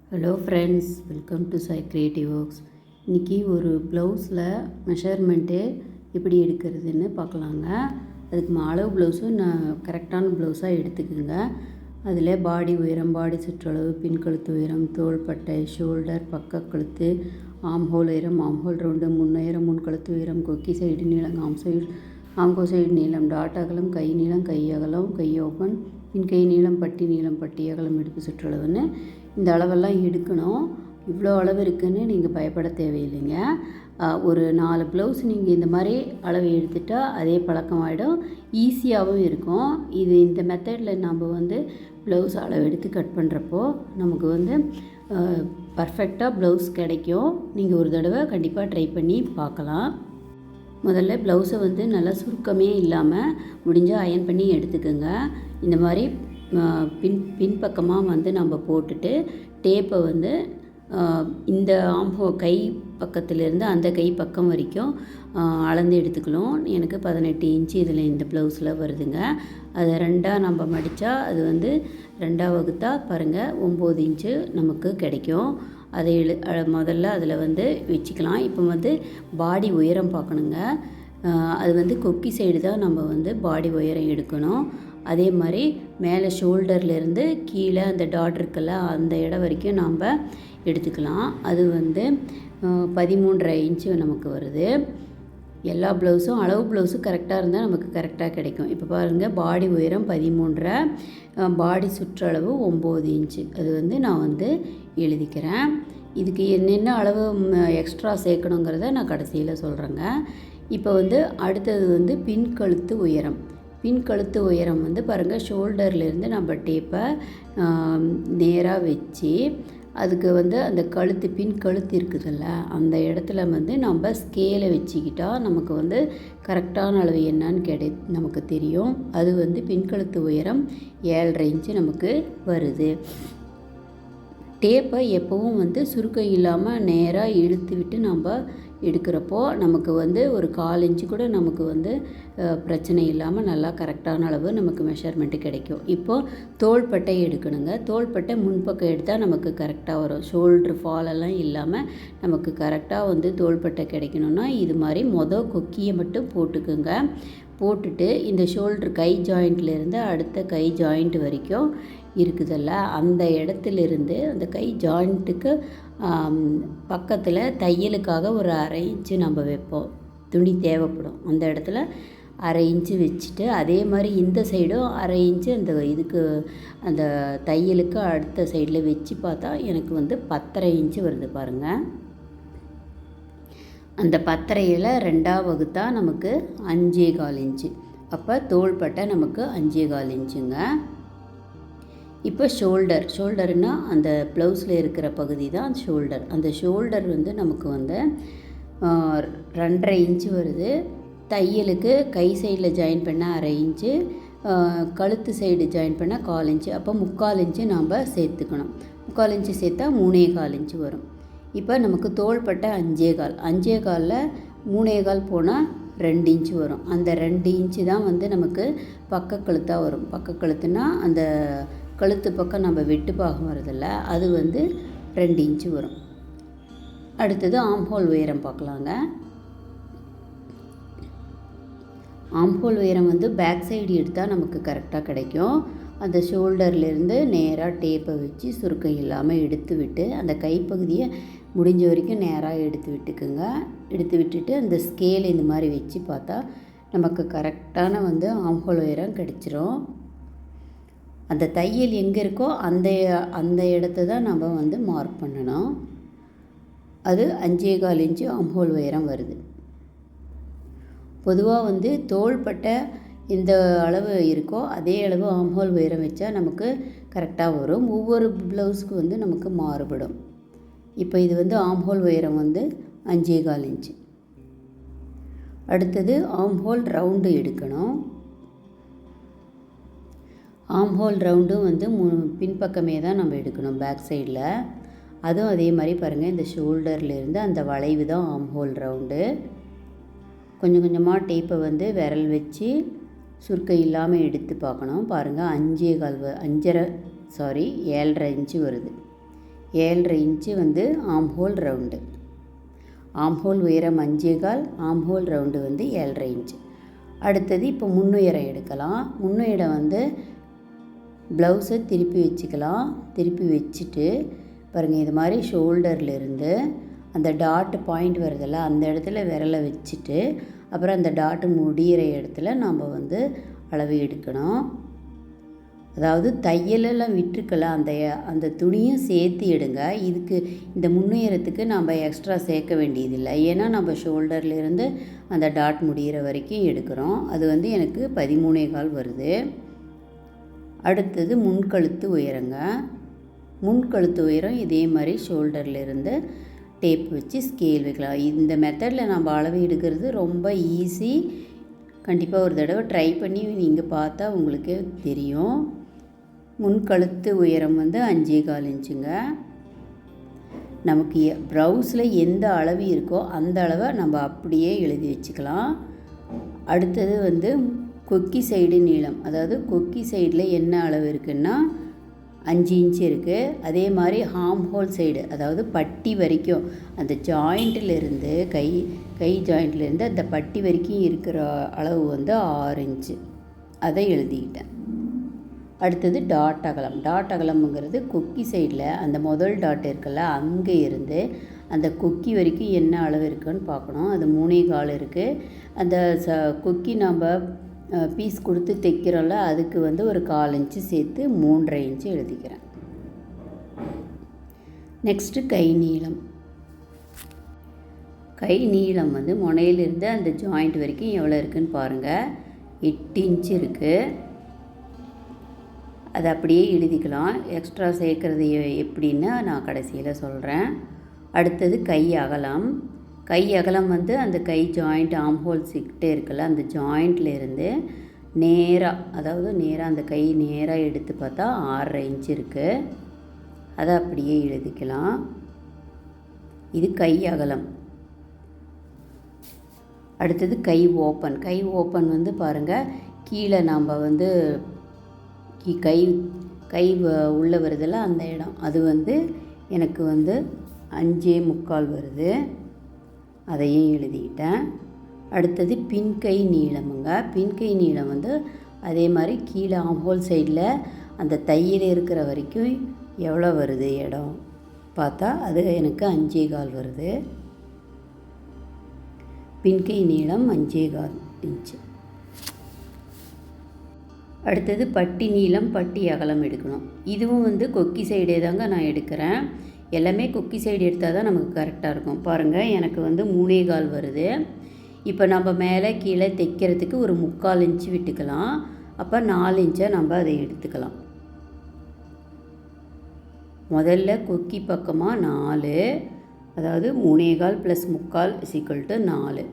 Hello friends, welcome to Sai creative works. இன்றைக்கி ஒரு ப்ளவுஸில் மெஷர்மெண்ட்டு எப்படி எடுக்கிறதுன்னு பார்க்கலாங்க. அதுக்கு அளவு ப்ளவுஸும் நான் கரெக்டான ப்ளவுஸாக எடுத்துக்குங்க. அதில் பாடி உயரம், பாடி சுற்றளவு, பின்கழுத்து உயரம், தோள்பட்டை, ஷோல்டர், பக்க கழுத்து, ஆம்ஹோல் உயரம், ஆம்ஹோல் ரவுண்டு, முன்னுயரம், முன்கழுத்து உயரம், கொக்கி சைடு நீளம், ஆம்கோ சைடு நீளம், டாட் அகலம், கை நீளம், கை அகலம், கை ஓப்பன், பின் கை நீளம், பட்டி நீளம், பட்டி அகலம், இடுப்பு சுற்றளவுன்னு இந்த அளவெல்லாம் எடுக்கணும். இவ்வளோ அளவு இருக்குதுன்னு நீங்கள் பயப்பட தேவையில்லைங்க. ஒரு 4 ப்ளவுஸ் நீங்கள் இந்த மாதிரி அளவு எடுத்துட்டால் அதே பழக்கமாகிடும், ஈஸியாகவும் இருக்கும். இந்த மெத்தடில் நம்ம ப்ளவுஸ் அளவு எடுத்து கட் பண்ணுறப்போ நமக்கு பர்ஃபெக்டாக ப்ளவுஸ் கிடைக்கும். நீங்கள் ஒரு தடவை கண்டிப்பாக ட்ரை பண்ணி பார்க்கலாம். முதல்ல ப்ளவுஸை நல்லா சுருக்கமே இல்லாமல் முடிஞ்சால் அயன் பண்ணி எடுத்துக்கோங்க. இந்த மாதிரி பின்பக்கமாக நம்ம போட்டுட்டு டேப்பை இந்த கை பக்கத்துலேருந்து அந்த கை பக்கம் வரைக்கும் அளந்து எடுத்துக்கலாம். எனக்கு 18 இன்ச்சு இதில் இந்த ப்ளவுஸில் வருதுங்க. அதை 2ஆக நம்ம மடித்தா அது 2ஆக வகுத்தா பாருங்கள் 9 இன்ச்சு நமக்கு கிடைக்கும். அதை முதல்ல அதில் வச்சுக்கலாம். இப்போ பாடி உயரம் பார்க்கணுங்க. அது கொக்கி சைடு தான் நம்ம பாடி உயரம் எடுக்கணும். அதே மாதிரி மேலே ஷோல்டர்லேருந்து கீழே அந்த டாட் இருக்குல்ல அந்த இடம் வரைக்கும் நாம் எடுத்துக்கலாம். அது 13.5 இன்ச்சு நமக்கு வருது. எல்லா ப்ளவுஸும் அளவு ப்ளவுஸும் கரெக்டாக இருந்தால் நமக்கு கரெக்டாக கிடைக்கும். இப்போ பாருங்கள், பாடி உயரம் 13.5, பாடி சுற்றளவு 9 இன்ச்சு. அது நான் எழுதிக்கிறேன். இதுக்கு என்னென்ன அளவு எக்ஸ்ட்ரா சேர்க்கணுங்கிறத நான் கடைசியில் சொல்கிறேங்க. இப்போ அடுத்தது பின்கழுத்து உயரம். பின்கழுத்து உயரம் பாருங்கள், ஷோல்டர்லேருந்து நம்ம டேப்பை நேராக வச்சு அதுக்கு அந்த கழுத்து பின்கழுத்து இருக்குதுல்ல அந்த இடத்துல நம்ம ஸ்கேலை வச்சுக்கிட்டால் நமக்கு கரெக்டான அளவு என்னான்னு நமக்கு தெரியும். அது பின்கழுத்து உயரம் 7.5 இன்ச்சு நமக்கு வருது. டேப்பை எப்போவும் சுருக்கம் இல்லாமல் நேராக இழுத்து விட்டு நம்ம எடுக்கிறப்போ நமக்கு ஒரு 1/4 இன்ச்சு கூட நமக்கு பிரச்சனை இல்லாமல் நல்லா கரெக்டான அளவு நமக்கு மெஷர்மெண்ட்டு கிடைக்கும். இப்போது தோள்பட்டை எடுக்கணுங்க. தோள்பட்டை முன்பக்கம் எடுத்தால் நமக்கு கரெக்டாக வரும். ஷோல்ட்ரு ஃபாலெல்லாம் இல்லாமல் நமக்கு கரெக்டாக தோள்பட்டை கிடைக்கணுன்னா இது மாதிரி கொக்கியை மட்டும் போட்டுக்குங்க. போட்டுட்டு இந்த ஷோல்ட்ரு கை ஜாயிண்ட்லேருந்து அடுத்த கை ஜாயிண்ட் வரைக்கும் இருக்குதல்ல அந்த இடத்துலேருந்து அந்த கை ஜாயிண்ட்டுக்கு பக்கத்தில் தையலுக்காக ஒரு 1/2 இன்ச்சு நம்ம வைப்போம். துணி தேவைப்படும் அந்த இடத்துல 1/2 இன்ச்சு வச்சுட்டு, அதே மாதிரி இந்த சைடும் 1/2 இன்ச்சு அந்த தையலுக்கு அடுத்த சைடில் வச்சு பார்த்தா எனக்கு 10.5 இன்ச்சு வருது பாருங்கள். அந்த 10.5ல் 2ஆக வகுத்தா நமக்கு 5.25 இன்ச்சு. அப்போ தோள்பட்டை நமக்கு 5.25 இன்ச்சுங்க. இப்போ ஷோல்டர்னால் அந்த ப்ளவுஸில் இருக்கிற பகுதி தான் ஷோல்டர். அந்த ஷோல்டர் நமக்கு 2.5 இன்ச்சு வருது. தையலுக்கு கை சைடில் ஜாயின் பண்ண 1/2 இன்ச்சு, கழுத்து சைடு ஜாயின் பண்ண 1/4 இன்ச்சு. அப்போ 3/4 இன்ச்சு நாம் சேர்த்துக்கணும். 3/4 இன்ச்சு சேர்த்தா 3.25 இன்ச்சு வரும். இப்போ நமக்கு தோள்பட்டை 5.25, 5.25ல் 3.25 போனால் 2 இன்ச்சு வரும். அந்த 2 இன்ச்சு தான் நமக்கு பக்க கழுத்தாக வரும். பக்க கழுத்துனா அந்த கழுத்து பக்கம் நம்ம வெட்டு பாகம் வருதில்ல அது 2 இன்ச்சு வரும். அடுத்தது ஆம்ஹோல் உயரம் பார்க்கலாங்க. ஆம்ஹோல் உயரம் பேக் சைடு எடுத்தால் நமக்கு கரெக்டாக கிடைக்கும். அந்த ஷோல்டர்லேருந்து நேராக டேப்பை வச்சு சுருக்கம் இல்லாமல் எடுத்து விட்டு அந்த கைப்பகுதியை முடிஞ்ச வரைக்கும் நேராக எடுத்து விட்டுக்குங்க. எடுத்து விட்டுட்டு அந்த ஸ்கேல் இந்த மாதிரி வச்சு பார்த்தா நமக்கு கரெக்டான ஆம்ஹோல் உயரம் கிடச்சிரும். அந்த தையல் எங்கே இருக்கோ அந்த இடத்த தான் நம்ம மார்க் பண்ணணும். அது 5.25 இன்ச்சு ஆம்ஹோல் உயரம் வருது. பொதுவாக தோள்பட்டை இந்த அளவு இருக்கோ அதே அளவு ஆம்ஹோல் உயரம் வச்சா நமக்கு கரெக்டாக வரும். ஒவ்வொரு ப்ளவுஸுக்கு நமக்கு மாறுபடும். இப்போ இது ஆம்ஹோல் உயரம் 5.25 இன்ச்சு. அடுத்தது ஆம்ஹோல் ரவுண்டு எடுக்கணும். ஆம்ஹோல் ரவுண்டும் பின்பக்கமே தான் நம்ம எடுக்கணும், பேக் சைடில். அதுவும் அதே மாதிரி பாருங்கள், இந்த ஷோல்டர்லேருந்து அந்த வளைவு தான் ஆம்ஹோல் ரவுண்டு. கொஞ்சம் கொஞ்சமாக டேப்பை விரல் வச்சு சுருக்கம் இல்லாமல் எடுத்து பார்க்கணும். பாருங்கள், 7.5 இன்ச்சு வருது. 7.5 இன்ச்சு வந்து ஆம்ஹோல் ரவுண்டு. ஆம்ஹோல் உயரம் 5.25, ஆம்ஹோல் ரவுண்டு வந்து 7.5 இன்ச்சு. அடுத்தது இப்போ முன்னுயரம் எடுக்கலாம். முன்னுயரம் வந்து ப்ளவுஸை திருப்பி வச்சுக்கலாம். திருப்பி வச்சுட்டு பாருங்கள், இது மாதிரி ஷோல்டர்லேருந்து அந்த டாட்டு பாயிண்ட் வருதில்ல, அந்த இடத்துல விரலை வச்சுட்டு அப்புறம் அந்த டாட்டு முடிகிற இடத்துல நாம் வந்து அளவு எடுக்கணும். அதாவது தையலெல்லாம் விட்டுருக்கலாம், அந்த துணியும் சேர்த்து எடுங்க. இதுக்கு இந்த முன்னுயரத்துக்கு நம்ம எக்ஸ்ட்ரா சேர்க்க வேண்டியதில்லை. ஏன்னா நம்ம ஷோல்டர்லேருந்து அந்த டாட் முடிகிற வரைக்கும் எடுக்கிறோம். அது வந்து எனக்கு 13.25 வருது. அடுத்தது முன்கழுத்து உயரங்க. முன்கழுத்து உயரம் இதே மாதிரி ஷோல்டர்லேருந்து டேப் வச்சு ஸ்கேல் வைக்கலாம். இந்த மெத்தடில் நம்ம அளவு எடுக்கிறது ரொம்ப ஈஸி. கண்டிப்பாக ஒரு தடவை ட்ரை பண்ணி நீங்கள் பார்த்தா உங்களுக்கு தெரியும். முன்கழுத்து உயரம் வந்து 5.25 இன்ச்சுங்க. நமக்கு ப்ளவுஸில் எந்த அளவு இருக்கோ அந்த அளவை நம்ம அப்படியே எழுதி வச்சுக்கலாம். அடுத்தது வந்து கொக்கி சைடு நீளம். அதாவது கொக்கி சைடில் என்ன அளவு இருக்குன்னா 5 இன்ச்சு இருக்குது. அதே மாதிரி ஹார்ம் சைடு, அதாவது பட்டி வரைக்கும் அந்த ஜாயிண்ட்டிலேருந்து கை ஜாயிண்ட்லேருந்து அந்த பட்டி வரைக்கும் இருக்கிற அளவு வந்து 6 இன்ச்சு. அதை எழுதிக்கிட்டேன். அடுத்தது டாட் அகலம். டாட் அகலம்ங்கிறது கொக்கி சைடில் அந்த முதல் டாட் இருக்குல்ல, அங்கே இருந்து அந்த கொக்கி வரைக்கும் என்ன அளவு இருக்குன்னு பார்க்கணும். அது 3.25 இருக்குது. அந்த கொக்கி நம்ம பீஸ் கொடுத்து தைக்கிறோம்ல, அதுக்கு வந்து ஒரு 1/4 இன்ச்சு சேர்த்து 3.5 இன்ச்சு எழுதிக்கிறேன். நெக்ஸ்ட்டு கை நீளம். கை நீளம் வந்து முனையிலிருந்து அந்த ஜாயிண்ட் வரைக்கும் எவ்வளோ இருக்குதுன்னு பாருங்கள். 8 இன்ச்சு இருக்குது. அதை அப்படியே எழுதிக்கலாம். எக்ஸ்ட்ரா சேர்க்குறது எப்படின்னு நான் கடைசியில் சொல்கிறேன். அடுத்தது கை அகலம். கை அகலம் வந்து அந்த கை ஜாயிண்ட் ஆம்ஹோல்ஸ்கிட்டே இருக்குல்ல, அந்த ஜாயிண்ட்லேருந்து நேராக, அதாவது நேராக அந்த கை நேராக எடுத்து பார்த்தா 6.5 இன்ச்சு இருக்குது. அதை அப்படியே எழுதிக்கலாம். இது கை அகலம். அடுத்தது கை ஓப்பன். கை ஓப்பன் வந்து பாருங்கள், கீழே நாம் வந்து கை உள்ளே வருதில்ல அந்த இடம், அது வந்து எனக்கு வந்து 5.25 வருது. அதையும் எழுதிக்கிட்டேன். அடுத்தது பின்கை நீளமுங்க. பின்கை நீளம் வந்து அதே மாதிரி கீழே ஆம்ஹோல் சைடில் அந்த தையல் இருக்கிற வரைக்கும் எவ்வளோ வருது இடம் பார்த்தா அது எனக்கு 5.25 வருது. பின்கை நீளம் 5.25 இன்ச்சு. அடுத்தது பட்டி நீளம், பட்டி அகலம் எடுக்கணும். இதுவும் வந்து கொக்கி சைடே தாங்க நான் எடுக்கிறேன். எல்லாமே கொக்கி சைடு எடுத்தால் தான் நமக்கு கரெக்டாக இருக்கும். பாருங்கள், எனக்கு வந்து 3.25 வருது. இப்போ நம்ம மேலே கீழே தைக்கிறதுக்கு ஒரு 3/4 இன்ச்சு விட்டுக்கலாம். அப்போ 4 இன்ச்சை நம்ம அதை எடுத்துக்கலாம். முதல்ல கொக்கி பக்கமாக 4, அதாவது 3.25 + 3/4 = 4.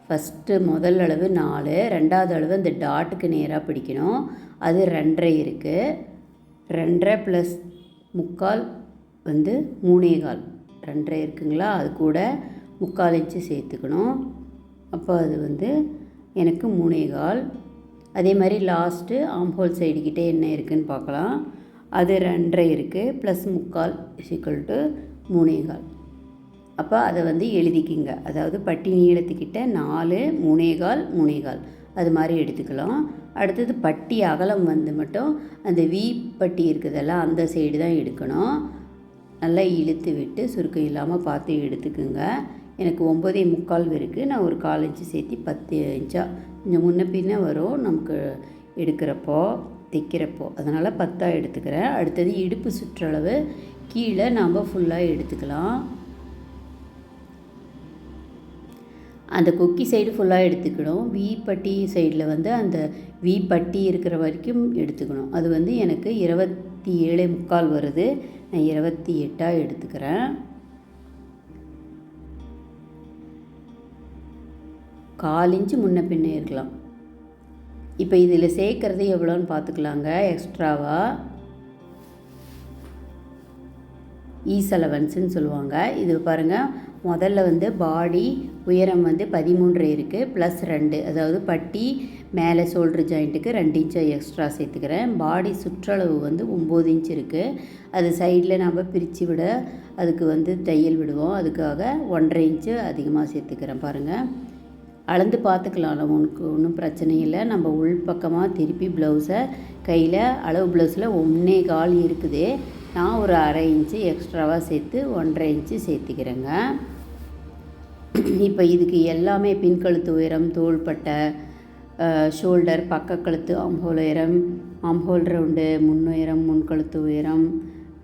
ஃபஸ்ட்டு முதல் அளவு 4, ரெண்டாவது அளவு அந்த டாட்டுக்கு நேராக பிடிக்கணும். அது 2.5 இருக்குது. 2.5 + 3/4 வந்து 3.25. 2.5 இருக்குங்களா, அது கூட 3/4 இன்ச்சு சேர்த்துக்கணும். அப்போ அது வந்து எனக்கு 3.25. அதே மாதிரி லாஸ்ட்டு ஆம்ஹோல் சைடுக்கிட்டே என்ன இருக்குதுன்னு பார்க்கலாம். அது 2.5 இருக்குது, + 3/4 = 3.25. அப்போ அதை வந்து எழுதிக்கிங்க. அதாவது பட்டி நீளத்துக்கிட்ட 4, 3.25, 3.25 அது மாதிரி எடுத்துக்கலாம். அடுத்தது பட்டி அகலம் வந்து மட்டும் அந்த வி பட்டி இருக்குதெல்லாம் அந்த சைடு தான் எடுக்கணும். நல்லா இழுத்து விட்டு சுருக்கம் இல்லாமல் பார்த்து எடுத்துக்குங்க. எனக்கு 9.25 இருக்குது. நான் ஒரு 1/4 இன்ச்சு சேர்த்து 10 இன்ச்சாக கொஞ்சம் முன்ன பின்ன வரும் நமக்கு எடுக்கிறப்போ தைக்கிறப்போ, அதனால் 10 எடுத்துக்கிறேன். அடுத்தது இடுப்பு சுற்றளவு கீழே நாம் ஃபுல்லாக எடுத்துக்கலாம். அந்த கொக்கி சைடு ஃபுல்லாக எடுத்துக்கணும். வி பட்டி சைடில் வந்து அந்த வி பட்டி இருக்கிற வரைக்கும் எடுத்துக்கணும். அது வந்து எனக்கு 27.25 வருது. நான் 28 எடுத்துக்கிறேன். 1/4 இன்ச்சு முன்ன பின்ன இருக்கலாம். இப்போ இதில் சேர்க்குறது எவ்வளோன்னு பார்த்துக்கலாங்க எக்ஸ்ட்ராவாக. ஈஸ்11ன்னு சொல்லுவாங்க. இது பாருங்கள், முதல்ல வந்து பாடி உயரம் வந்து 13 இருக்குது, +2, அதாவது பட்டி மேலே ஷோல்ட்ரு ஜாயிண்ட்டுக்கு 2 இன்ச்சு எக்ஸ்ட்ரா சேர்த்துக்கிறேன். பாடி சுற்றளவு வந்து 9 இன்ச் இருக்குது. அது சைடில் நம்ம பிரித்து விட அதுக்கு வந்து தையல் விடுவோம், அதுக்காக 1.5 இன்ச்சு அதிகமாக சேர்த்துக்கிறேன். பாருங்கள், அளந்து பார்த்துக்கலாம், உனக்கு ஒன்றும் பிரச்சனை இல்லை. நம்ம உள் பக்கமாக திருப்பி ப்ளவுஸை கையில் அளவு ப்ளவுஸில் 1.25 இருக்குது. நான் ஒரு 1/2 இன்ச்சு எக்ஸ்ட்ராவாக சேர்த்து 1.5 இன்ச்சு சேர்த்துக்கிறேங்க. இப்போ இதுக்கு எல்லாமே பின்கழுத்து உயரம், தோள்பட்டை, ஷோல்டர், பக்கக்கழுத்து, ஆம்ஹோல் உயரம், ஆம்ஹோல் ரவுண்டு, முன்னுயரம், முன்கழுத்து உயரம்,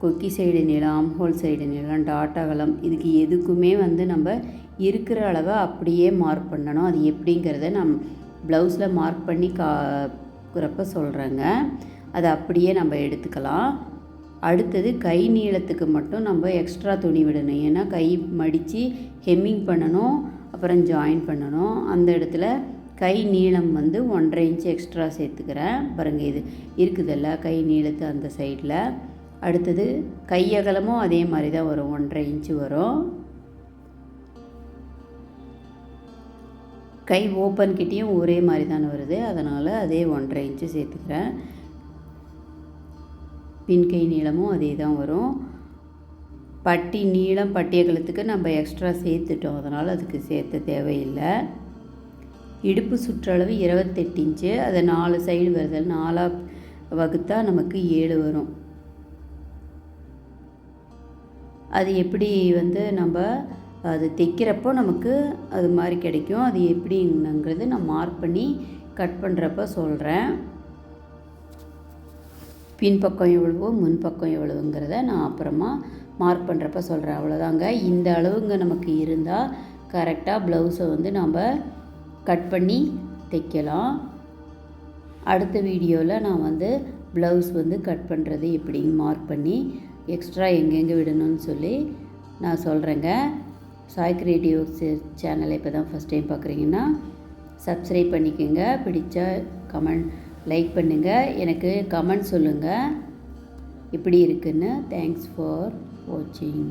கொக்கி சைடு நீளம், ஆம்ஹோல் சைடு நீளம், டாட் அகலம், இதுக்கு எதுக்குமே வந்து நம்ம இருக்கிற அளவை அப்படியே மார்க் பண்ணணும். அது எப்படிங்கிறத நான் ப்ளவுஸில் மார்க் பண்ணி காக்கிறப்ப சொல்கிறேங்க. அதை அப்படியே நம்ம எடுத்துக்கலாம். அடுத்தது கை நீளத்துக்கு மட்டும் நம்ம எக்ஸ்ட்ரா துணி விடணும். ஏன்னா கை மடித்து ஹெம்மிங் பண்ணணும், அப்புறம் ஜாயின் பண்ணணும். அந்த இடத்துல கை நீளம் வந்து 1.5 இன்ச்சு எக்ஸ்ட்ரா சேர்த்துக்கிறேன். பாருங்கள், இது இருக்குதில்ல கை நீளத்து அந்த சைடில். அடுத்தது கை அகலமும் அதே மாதிரி தான் வரும், 1.5 இன்ச்சு வரும். கை ஓப்பன் கிட்டேயும் ஒரே மாதிரி தானே வருது, அதனால் அதே 1.5 இன்ச்சு சேர்த்துக்கிறேன். பின் கை நீளமும் அதே தான் வரும். பட்டி நீளம், பட்டி அகலத்துக்கு நம்ம எக்ஸ்ட்ரா சேர்த்துட்டோம், அதனால் அதுக்கு சேர்த்த தேவையில்லை. இடுப்பு சுற்றளவு 28 இன்ச்சு, அதை 4 சைடு வருது, 4ஆக வகுத்தா நமக்கு 7 வரும். அது எப்படி வந்து நம்ம அது தைக்கிறப்போ நமக்கு அது மாதிரி கிடைக்கும். அது எப்படிங்கிறது நான் மார்க் பண்ணி கட் பண்ணுறப்ப சொல்கிறேன். பின்பக்கம் எவ்வளவோ முன்பக்கம் எவ்வளவுங்கிறத நான் அப்புறமா மார்க் பண்ணுறப்ப சொல்கிறேன். அவ்வளோதாங்க. இந்த அளவுங்க நமக்கு இருந்தால் கரெக்டாக ப்ளவுஸை வந்து நம்ம கட் பண்ணி தைக்கலாம். அடுத்த வீடியோவில் நான் வந்து ப்ளவுஸ் வந்து கட் பண்ணுறது எப்படின்னு மார்க் பண்ணி எக்ஸ்ட்ரா எங்கெங்கே விடணும்னு சொல்லி நான் சொல்கிறேங்க. சாய் கிரியேட்டிவ் சேனலை இப்போ தான் ஃபஸ்ட் டைம் பார்க்குறீங்கன்னா சப்ஸ்கிரைப் பண்ணிக்கோங்க. பிடிச்சா கமெண்ட் லைக் பண்ணுங்கள், எனக்கு கமெண்ட் சொல்லுங்கள் எப்படி இருக்குன்னு. தேங்க்ஸ் ஃபார் வாட்சிங்.